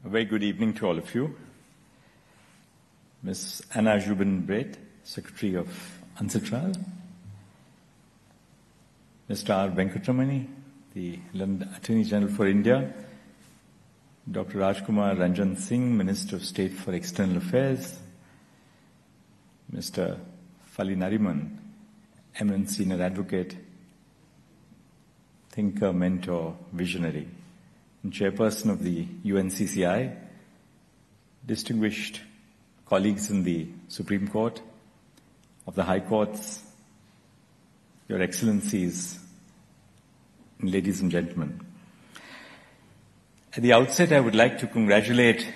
A very good evening to all of you. Ms. Anna Jubin-Brett, Secretary of Unsitral. Mr. R. Venkatramani, the London Attorney General for India. Dr. Rajkumar Ranjan Singh, Minister of State for External Affairs. Mr. Fali Nariman, eminent senior advocate, thinker, mentor, visionary, and chairperson of the UNCCI, distinguished colleagues in the Supreme Court, of the High Courts, Your Excellencies, and ladies and gentlemen. At the outset, I would like to congratulate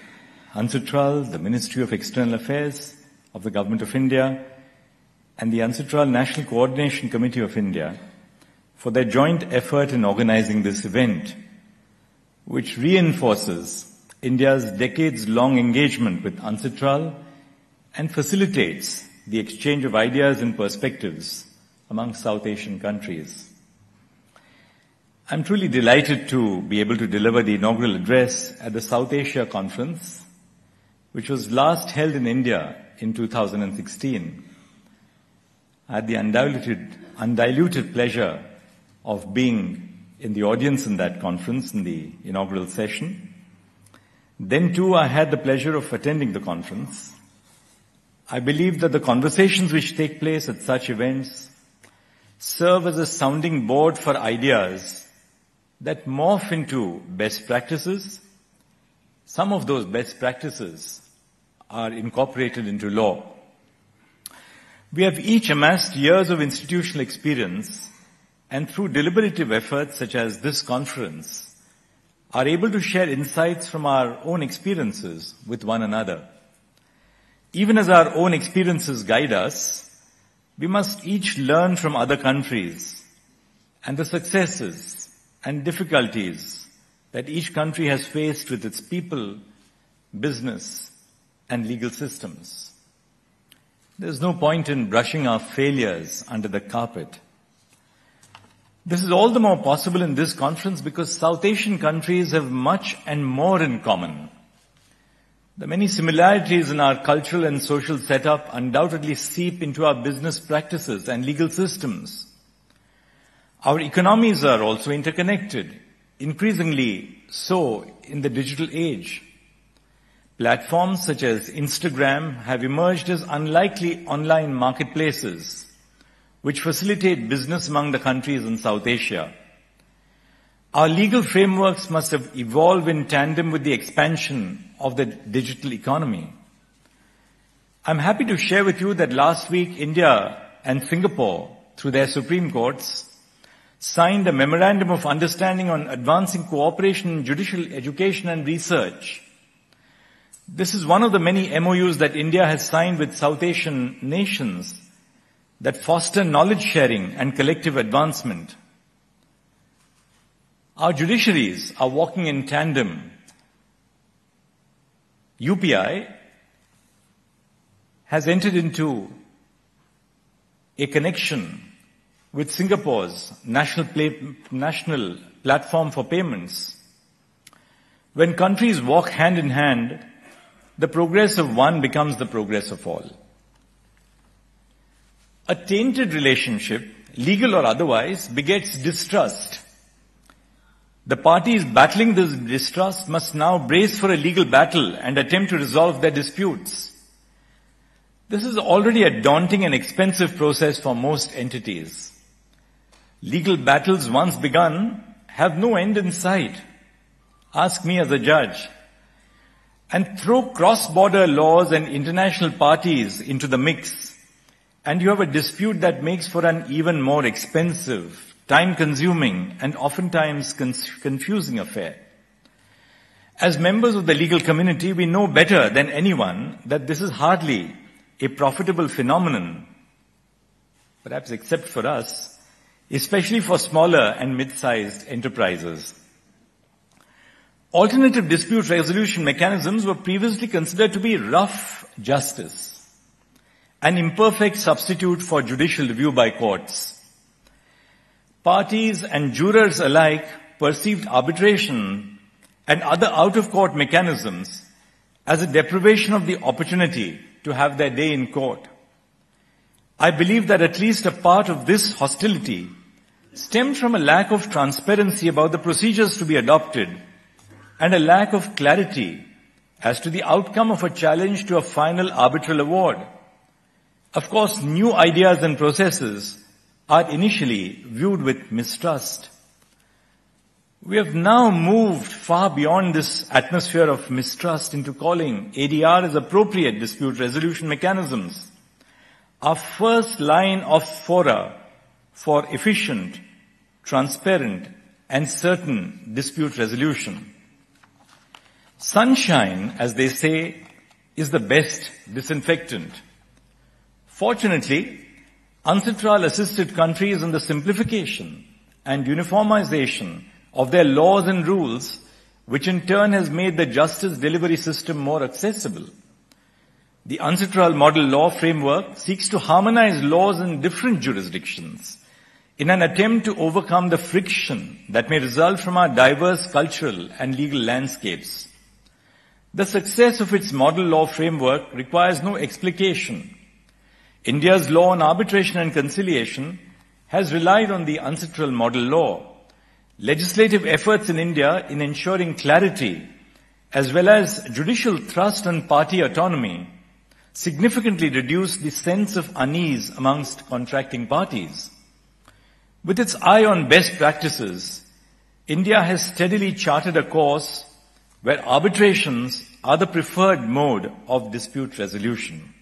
Unsitral, the Ministry of External Affairs of the Government of India, and the Unsitral National Coordination Committee of India for their joint effort in organizing this event, which reinforces India's decades-long engagement with Unsitral and facilitates the exchange of ideas and perspectives among South Asian countries. I'm truly delighted to be able to deliver the inaugural address at the South Asia Conference, which was last held in India in 2016. I had the undiluted pleasure of being in the audience in that conference, in the inaugural session. Then too, I had the pleasure of attending the conference. I believe that the conversations which take place at such events serve as a sounding board for ideas that morph into best practices. Some of those best practices are incorporated into law. We have each amassed years of institutional experience, and through deliberative efforts such as this conference, are able to share insights from our own experiences with one another. Even as our own experiences guide us, we must each learn from other countries and the successes and difficulties that each country has faced with its people, business, and legal systems. There's no point in brushing our failures under the carpet. This is all the more possible in this conference because South Asian countries have much and more in common. The many similarities in our cultural and social setup undoubtedly seep into our business practices and legal systems. Our economies are also interconnected, increasingly so in the digital age. Platforms such as Instagram have emerged as unlikely online marketplaces which facilitate business among the countries in South Asia. Our legal frameworks must have evolved in tandem with the expansion of the digital economy. I'm happy to share with you that last week India and Singapore, through their Supreme Courts, signed a Memorandum of Understanding on advancing cooperation in judicial education and research. This is one of the many MOUs that India has signed with South Asian nations that foster knowledge sharing and collective advancement. Our judiciaries are walking in tandem. UPI has entered into a connection with Singapore's national platform for payments. When countries walk hand in hand, the progress of one becomes the progress of all. A tainted relationship, legal or otherwise, begets distrust. The parties battling this distrust must now brace for a legal battle and attempt to resolve their disputes. This is already a daunting and expensive process for most entities. Legal battles once begun have no end in sight. Ask me as a judge. And throw cross-border laws and international parties into the mix, and you have a dispute that makes for an even more expensive, time-consuming, and oftentimes confusing affair. As members of the legal community, we know better than anyone that this is hardly a profitable phenomenon, perhaps except for us, especially for smaller and mid-sized enterprises. Alternative dispute resolution mechanisms were previously considered to be rough justice, an imperfect substitute for judicial review by courts. Parties and jurors alike perceived arbitration and other out-of-court mechanisms as a deprivation of the opportunity to have their day in court. I believe that at least a part of this hostility stemmed from a lack of transparency about the procedures to be adopted and a lack of clarity as to the outcome of a challenge to a final arbitral award. Of course, new ideas and processes are initially viewed with mistrust. We have now moved far beyond this atmosphere of mistrust into calling ADR as appropriate dispute resolution mechanisms, our first line of fora for efficient, transparent, and certain dispute resolution. Sunshine, as they say, is the best disinfectant. Fortunately, UNCITRAL assisted countries in the simplification and uniformization of their laws and rules, which in turn has made the justice delivery system more accessible. The UNCITRAL model law framework seeks to harmonize laws in different jurisdictions in an attempt to overcome the friction that may result from our diverse cultural and legal landscapes. The success of its model law framework requires no explication. India's law on arbitration and conciliation has relied on the UNCITRAL model law. Legislative efforts in India in ensuring clarity as well as judicial trust and party autonomy significantly reduced the sense of unease amongst contracting parties. With its eye on best practices, India has steadily charted a course where arbitrations are the preferred mode of dispute resolution.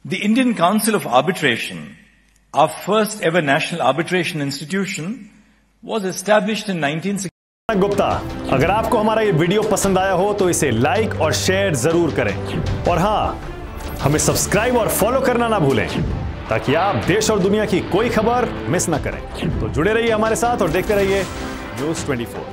The Indian Council of Arbitration, our first ever national arbitration institution, was established in 1960. Gupta, अगर आपको हमारा ये video पसंद आया हो तो इसे like और शेयर जरूर करें और हां, हमें सब्सक्राइब और फॉलो करना ना भूलें ताकि आप देश और दुनिया की कोई खबर मिस ना करें। तो जुड़े रहिए हमारे साथ और देखते रहिए न्यूज़ 24।